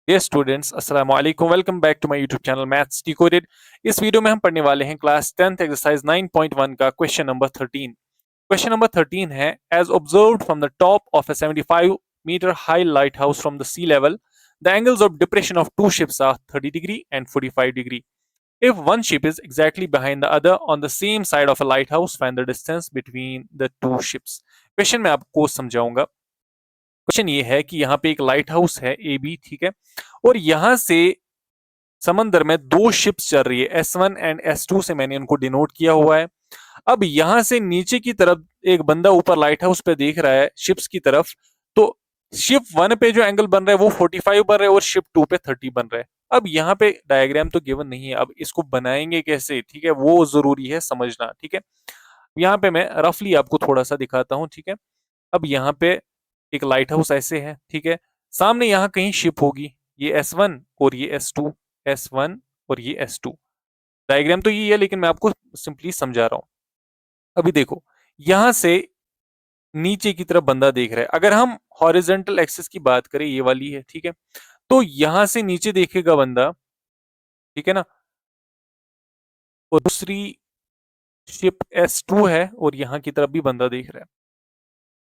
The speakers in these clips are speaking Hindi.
डियर स्टूडेंट्स अस्सलाम वालेकुम welcome back to my YouTube channel maths decoded. इस वीडियो में हम पढ़ने वाले हैं क्लास 10th एक्सरसाइज 9.1 का क्वेश्चन नंबर 13। क्वेश्चन नंबर 13 है as observed from the top of a 75-meter high lighthouse from the sea level, the angles of depression of two ships are 30 degree and 45 degree. If one ship is exactly behind the other on the same side of a lighthouse, find the distance between the two ships. Question मैं आपको समझाऊंगा। क्वेश्चन ये है कि यहाँ पे एक लाइट हाउस है ए बी, ठीक है, और यहां से समंदर में दो शिप्स चल रही है S1 एंड S2 से मैंने उनको डिनोट किया हुआ है। अब यहां से नीचे की तरफ एक बंदा ऊपर लाइट हाउस पे देख रहा है शिप्स की तरफ, तो शिप 1 पे जो एंगल बन रहा है वो 45 बन रहा है और शिप 2 पे 30 बन रहा है। अब यहाँ पे डायग्राम तो गिवन नहीं है, अब इसको बनाएंगे कैसे, ठीक है, वो जरूरी है समझना, ठीक है। यहाँ पे मैं रफली आपको थोड़ा सा दिखाता हूँ, ठीक है। अब यहाँ पे एक लाइट हाउस ऐसे है, ठीक है, सामने यहाँ कहीं शिप होगी, ये S1 और ये S2, S1 और ये S2। डायग्राम तो ये है लेकिन मैं आपको सिंपली समझा रहा हूं। अभी देखो, यहां से नीचे की तरफ बंदा देख रहा है। अगर हम हॉरिजेंटल एक्सिस की बात करें, ये वाली है, ठीक है, तो यहां से नीचे देखेगा बंदा, ठीक है ना, और दूसरी शिप S2 है और यहां की तरफ भी बंदा देख रहा है।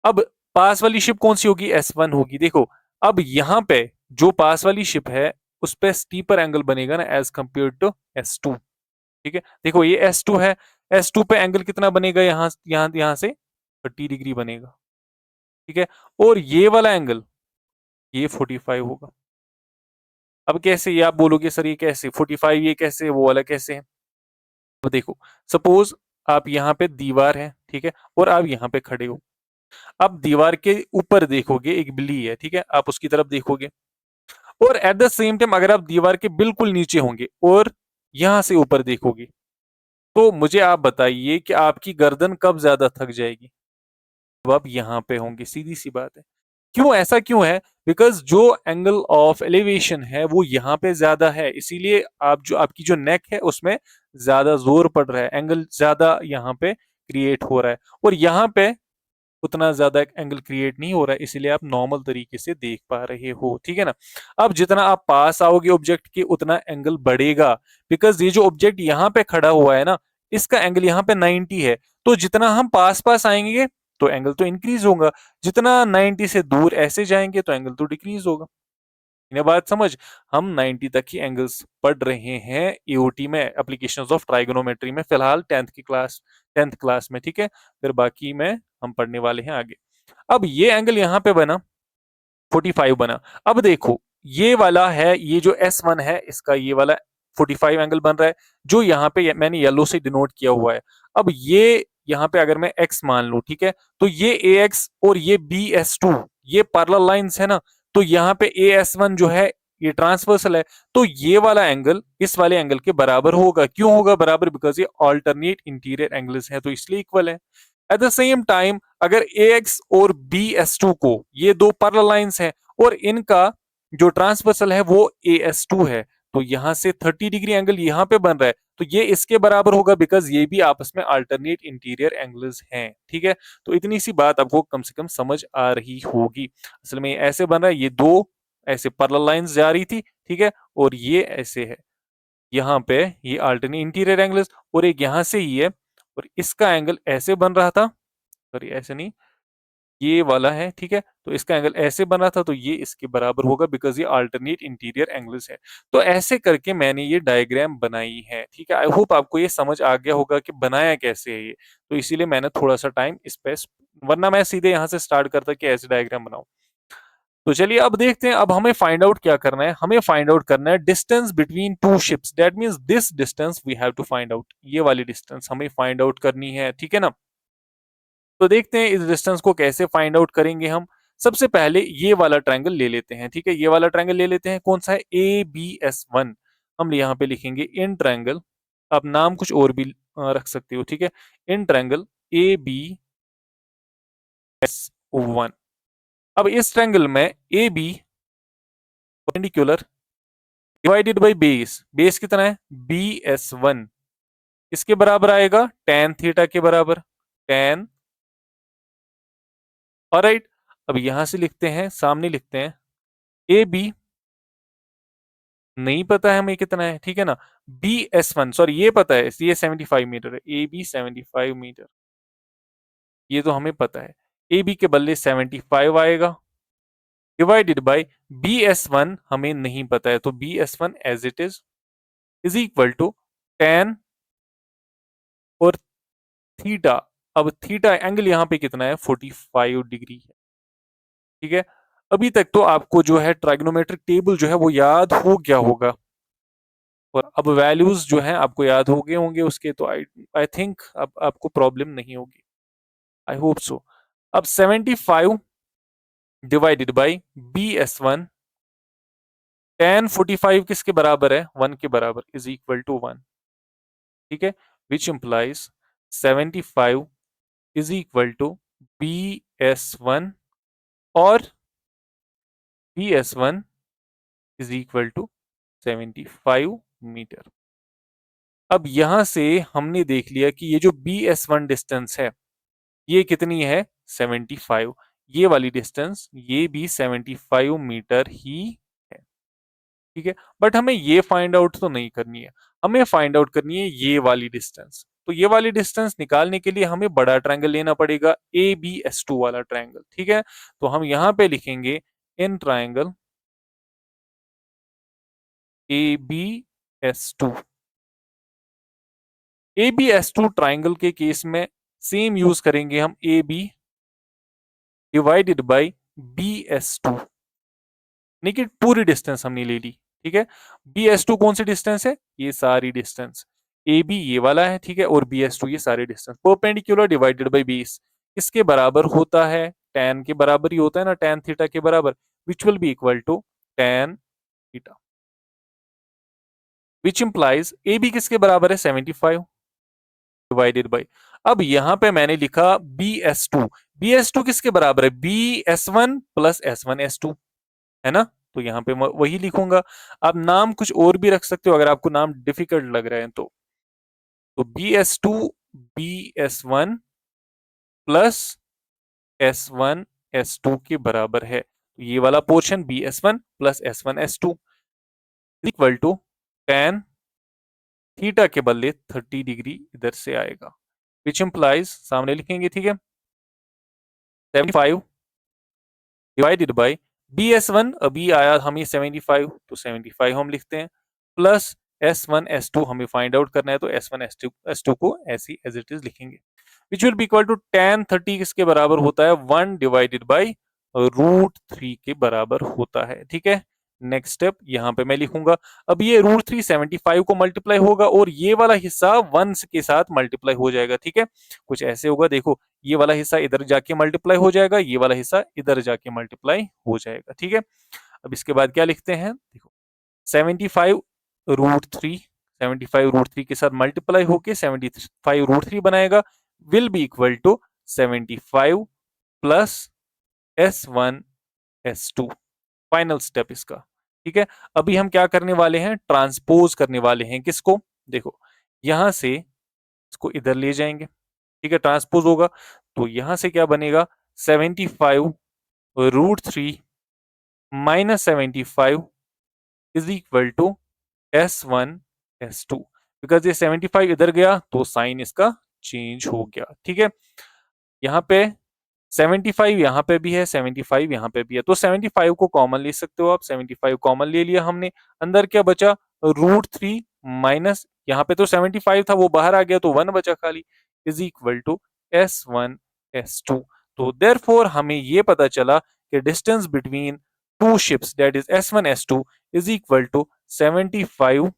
अब पास वाली शिप कौन सी होगी, S1 होगी। देखो, अब यहां पे जो पास वाली शिप है उस पे स्टीपर एंगल बनेगा ना एज कंपेयर टू S2, ठीक है। देखो ये S2 है, S2 पे एंगल कितना बनेगा, यहां यहां यहां से 30 डिग्री बनेगा, ठीक है। और ये वाला एंगल ये 45 होगा। अब कैसे, ये आप बोलोगे सर ये कैसे 45, ये कैसे, वो वाला कैसे है। अब देखो, सपोज आप यहाँ पे दीवार है, ठीक है, और आप यहाँ पे खड़े हो। अब दीवार के ऊपर देखोगे एक बिल्ली है, ठीक है, आप उसकी तरफ देखोगे, और एट द सेम टाइम अगर आप दीवार के बिल्कुल नीचे होंगे और यहां से ऊपर देखोगे, तो मुझे आप बताइए कि आपकी गर्दन कब ज्यादा थक जाएगी, जब आप यहाँ पे होंगे। सीधी सी बात है। क्यों, ऐसा क्यों है? बिकॉज जो एंगल ऑफ एलिवेशन है वो यहाँ पे ज्यादा है, इसीलिए आप जो आपकी जो नेक है उसमें ज्यादा जोर पड़ रहा है, एंगल ज्यादा यहाँ पे क्रिएट हो रहा है, और यहाँ पे उतना ज्यादा एंगल क्रिएट नहीं हो रहा है, इसीलिए आप नॉर्मल तरीके से देख पा रहे हो, ठीक है ना। अब जितना आप पास आओगे ऑब्जेक्ट के उतना एंगल बढ़ेगा, बिकॉज ये जो ऑब्जेक्ट यहाँ पे खड़ा हुआ है ना, इसका एंगल यहाँ पे 90 है, तो जितना हम पास पास आएंगे तो एंगल तो इंक्रीज होगा, जितना 90 से दूर ऐसे जाएंगे तो एंगल तो डिक्रीज होगा। इन्हें बात समझ। हम 90 तक ही एंगल्स पढ़ रहे हैं एओटी में, एप्लीकेशंस ऑफ ट्राइगोनोमेट्री में, फिलहाल 10th क्लास में, ठीक है। फिर बाकी में हम पढ़ने वाले हैं आगे। अब ये एंगल यहाँ पे बना 45 बना। अब देखो, ये वाला है, ये जो S1 है इसका ये वाला 45 एंगल बन रहा है, जो यहाँ पे मैंने येलो से डिनोट किया हुआ है। अब ये यहाँ पे अगर मैं x मान लू, ठीक है, तो ये AX और ये BS2 ये पैरेलल लाइंस है ना, तो यहाँ पे AS1 जो है ये ट्रांसवर्सल है, तो ये वाला एंगल इस वाले एंगल के बराबर होगा। क्यों होगा बराबर? बिकॉज ये ऑल्टरनेट इंटीरियर एंगल्स हैं, तो इसलिए इक्वल है। एट द सेम टाइम अगर AX और BS2 को, ये दो पैरेलल लाइंस हैं और इनका जो ट्रांसवर्सल है वो AS2 है, तो यहां से 30 डिग्री एंगल यहां पे बन रहा है, तो ये इसके बराबर होगा, बिकॉज ये भी आपस में अल्टरनेट इंटीरियर एंगल्स हैं, ठीक है। तो इतनी सी बात आपको कम से कम समझ आ रही होगी। असल में ऐसे बन रहा है, ये दो ऐसे पैरेलल लाइंस जा रही थी, ठीक है, और ये ऐसे है, यहाँ पे ये अल्टरनेट इंटीरियर एंगल्स, और एक यहां से ही है, और इसका एंगल ऐसे बन रहा था, सॉरी ऐसे नहीं, ये वाला है, ठीक है, तो इसका एंगल ऐसे बना था, तो ये इसके बराबर होगा, बिकॉज ये अल्टरनेट इंटीरियर एंगल्स है। तो ऐसे करके मैंने ये डायग्राम बनाई है, ठीक है। आई होप आपको ये समझ आ गया होगा कि बनाया कैसे है ये, तो इसीलिए मैंने थोड़ा सा टाइम इस पे, वरना मैं सीधे यहाँ से स्टार्ट करता कि ऐसे डायग्राम बनाऊं। तो चलिए अब देखते हैं, अब हमें फाइंड आउट क्या करना है। हमें फाइंड आउट करना है distance between two ships, that means this distance we have to find out, ये वाली डिस्टेंस हमें फाइंड आउट करनी है, ठीक है ना। तो देखते हैं इस डिस्टेंस को कैसे फाइंड आउट करेंगे हम। सबसे पहले ये वाला ट्रायंगल ले लेते हैं, ठीक है, ये वाला ट्रायंगल ले लेते हैं। कौन सा है? ABS1। हम यहाँ पे लिखेंगे इन ट्रायंगल, आप नाम कुछ और भी रख सकते हो, ठीक है, इन ट्रायंगल ABS1। अब इस ट्रायंगल में AB perpendicular divided by base, base कितना है BS1, इसके बराबर आएगा tan थीटा के बराबर, tan। ऑलराइट, अब यहां से लिखते हैं, सामने लिखते हैं AB नहीं पता है हमें कितना है, ठीक है ना। BS1 सॉरी ये पता है, ये 75 मीटर है, AB 75 मीटर, ये तो हमें पता है। AB के बदले 75 आएगा, डिवाइडेड बाय BS1 हमें नहीं पता है, तो BS1 as it is equal to 10 और थीटा। अब थीटा एंगल यहाँ पे कितना है, 45 डिग्री है, ठीक है। अभी तक तो आपको जो है ट्राइग्नोमेट्रिक टेबल जो है वो याद हो गया होगा, और अब वैल्यूज जो हैं आपको याद हो गए होंगे उसके, तो आई आई थिंक अब आपको प्रॉब्लम नहीं होगी, आई होप सो। अब 75 डिवाइडेड बाई BS1, 1045 किसके बराबर है, 1 के बराबर, इज इक्वल टू 1, ठीक है। Which implies 75 is equal to BS1, और BS1 is equal to 75 metre. अब यहां से हमने देख लिया कि ये जो BS1 डिस्टेंस है ये कितनी है, 75। ये वाली डिस्टेंस ये भी 75 मीटर ही है, ठीक है। बट हमें ये फाइंड आउट तो नहीं करनी है, हमें फाइंड आउट करनी है ये वाली डिस्टेंस। तो ये वाली डिस्टेंस निकालने के लिए हमें बड़ा ट्रायंगल लेना पड़ेगा, ABS2 वाला ट्रायंगल, ठीक है। तो हम यहां पे लिखेंगे in triangle ABS2। ABS2 triangle के केस में सेम यूज करेंगे हम, AB डिवाइडेड बाई BS2, देखिए पूरी डिस्टेंस हमने ले ली, ठीक है। BS2 कौन सी डिस्टेंस है, ये सारी डिस्टेंस। AB ये वाला है, ठीक है, और BS2 ये सारे distance. Perpendicular divided by base इसके बराबर होता है, tan के बराबर ही होता है ना, tan थीटा के बराबर, which will be equal to tan theta, which implies AB किसके बराबर है, 75 डिवाइडेड बाई, अब यहां पे मैंने लिखा BS2, BS2 किसके बराबर है, BS1 प्लस S1S2, है ना। तो यहाँ पे मैं वही लिखूंगा। आप नाम कुछ और भी रख सकते हो अगर आपको नाम डिफिकल्ट लग रहे हैं तो BS2 BS1 प्लस S1S2 के बराबर है, तो ये वाला portion BS1 plus S1S2 equal to tan theta के बदले 30 डिग्री इधर से आएगा, विच इंप्लाइज सामने लिखेंगे, ठीक है, 75 डिवाइडेड बाई BS1 अभी आया हमें 75, तो 75 हम लिखते हैं, प्लस S1S2 हमें फाइंड आउट करना है, तो S1S2 को ऐसी एज इट इज लिखेंगे, which will be equal to tan 30 किसके बराबर होता है, 1 डिवाइडेड बाई √3 के बराबर होता है, ठीक है। नेक्स्ट स्टेप यहाँ पे मैं लिखूंगा, अब ये √3 75 को मल्टीप्लाई होगा और ये वाला हिस्सा 1 के साथ मल्टीप्लाई हो जाएगा, ठीक है। कुछ ऐसे होगा, देखो ये वाला हिस्सा इधर जाके मल्टीप्लाई हो जाएगा, ये वाला हिस्सा इधर जाके मल्टीप्लाई हो जाएगा, ठीक है। अब इसके बाद क्या लिखते हैं, देखो 75 √3, 75 √3 के साथ मल्टीप्लाई होके 75 √3 बनाएगा, will be equal to 75 plus S1S2, final step इसका, ठीक है। अभी हम क्या करने वाले हैं, ट्रांसपोज करने वाले हैं किसको, देखो यहां से इसको इधर ले जाएंगे, ठीक है, ट्रांसपोज होगा, तो यहां से क्या बनेगा, 75 √3 minus 75 is equal to S1S2, because ये 75 इधर गया तो साइन इसका चेंज हो गया, ठीक है। यहाँ पे 75 यहाँ पे भी है, 75 यहाँ पे भी है, तो 75 को कॉमन ले सकते हो आप, 75 कॉमन ले लिया हमने, अंदर क्या बचा, √3 माइनस, यहाँ पे तो 75 था वो बाहर आ गया तो 1 बचा खाली, इज इक्वल टू S1S2। तो देयरफॉर हमें ये पता चला कि distance between two ships that is S1S2 is equal to 75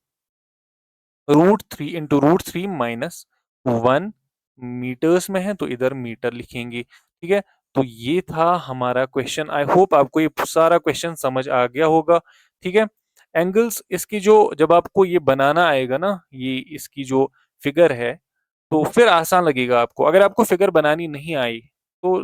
√3 into √3 minus 1 metres में है, तो इधर मीटर लिखेंगे, ठीक है। तो ये था हमारा क्वेश्चन, आई होप आपको ये सारा क्वेश्चन समझ आ गया होगा, ठीक है। एंगल्स इसकी जो जब आपको ये बनाना आएगा ना, ये इसकी जो फिगर है, तो फिर आसान लगेगा आपको। अगर आपको फिगर बनानी नहीं आई तो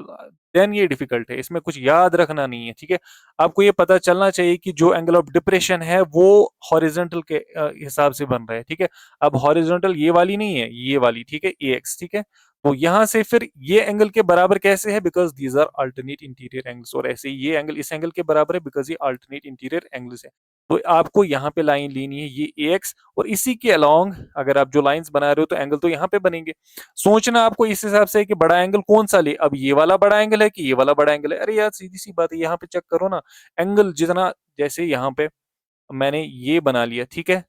देन ये डिफिकल्ट है, इसमें कुछ याद रखना नहीं है, ठीक है। आपको ये पता चलना चाहिए कि जो एंगल ऑफ डिप्रेशन है वो हॉरिजॉन्टल के हिसाब से बन रहा है, ठीक है। अब हॉरिजॉन्टल ये वाली नहीं है, ये वाली, ठीक है, AX, ठीक है। तो यहां से फिर ये एंगल के बराबर कैसे है, because these are alternate interior angles, और ऐसे ये एंगल इस एंगल के बराबर है बिकॉज ये अल्टरनेट इंटीरियर एंगल्स है। तो आपको यहाँ पे लाइन लेनी है ये एक्स, और इसी के अलोंग अगर आप जो लाइंस बना रहे हो तो एंगल तो यहाँ पे बनेंगे। सोचना आपको इस हिसाब से है कि बड़ा एंगल कौन सा ले, अब ये वाला बड़ा एंगल है कि ये वाला बड़ा एंगल है। अरे यार सीधी सी बात है, यहाँ पे चेक करो ना, एंगल जितना, जैसे यहाँ पे मैंने ये बना लिया, ठीक है,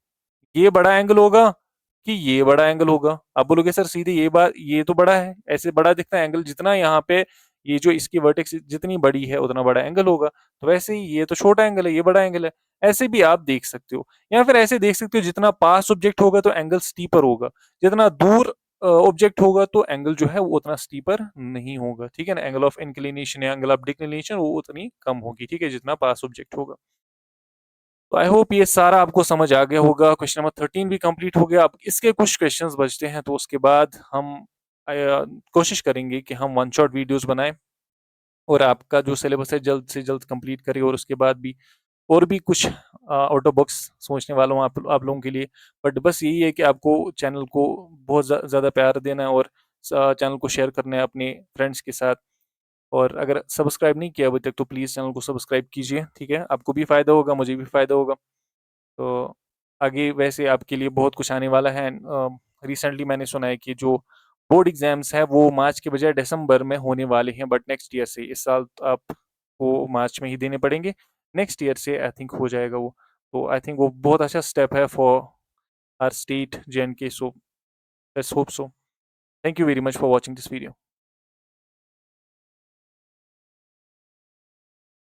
ये बड़ा एंगल होगा कि ये बड़ा एंगल होगा? आप बोलोगे सर सीधे ये बात, ये तो बड़ा है, ऐसे बड़ा दिखता है एंगल, जितना यहाँ पे ये जो इसकी वर्टेक्स जितनी बड़ी है उतना बड़ा एंगल होगा। तो वैसे ही ये तो छोटा एंगल है, ये बड़ा एंगल है। ऐसे भी आप देख सकते हो, या फिर ऐसे देख सकते हो, जितना पास ऑब्जेक्ट होगा तो एंगल स्टीपर होगा, जितना दूर ऑब्जेक्ट होगा तो एंगल जो है वो उतना स्टीपर नहीं होगा, ठीक है ना। एंगल ऑफ इंक्लिनेशन या एंगल ऑफ डिक्लिनेशन वो उतनी कम होगी, ठीक है, जितना पास ऑब्जेक्ट होगा। तो आई होप ये सारा आपको समझ आ गया होगा। क्वेश्चन नंबर 13 भी कंप्लीट हो गया। अब इसके कुछ क्वेश्चंस बचते हैं, तो उसके बाद हम कोशिश करेंगे कि हम वन शॉट वीडियोस बनाएं और आपका जो सिलेबस है जल्द से जल्द कंप्लीट करें। और उसके बाद भी और भी कुछ आउट ऑफ बॉक्स सोचने वाला हूँ आप लोगों के लिए। बट बस यही है कि आपको चैनल को बहुत ज़्यादा प्यार देना है, और चैनल को शेयर करना है अपने फ्रेंड्स के साथ। और अगर सब्सक्राइब नहीं किया अभी तक तो प्लीज़ चैनल को सब्सक्राइब कीजिए, ठीक है। आपको भी फ़ायदा होगा, मुझे भी फ़ायदा होगा। तो आगे वैसे आपके लिए बहुत कुछ आने वाला है। रिसेंटली मैंने सुना है कि जो बोर्ड एग्जाम्स हैं वो मार्च के बजाय दिसंबर में होने वाले हैं, बट नेक्स्ट ईयर से, इस साल तो आपको मार्च में ही देने पड़ेंगे, नेक्स्ट ईयर से आई थिंक हो जाएगा वो। तो आई थिंक वो बहुत अच्छा स्टेप है for our state, J and K. So let's hope so. Thank you very much for watching this video.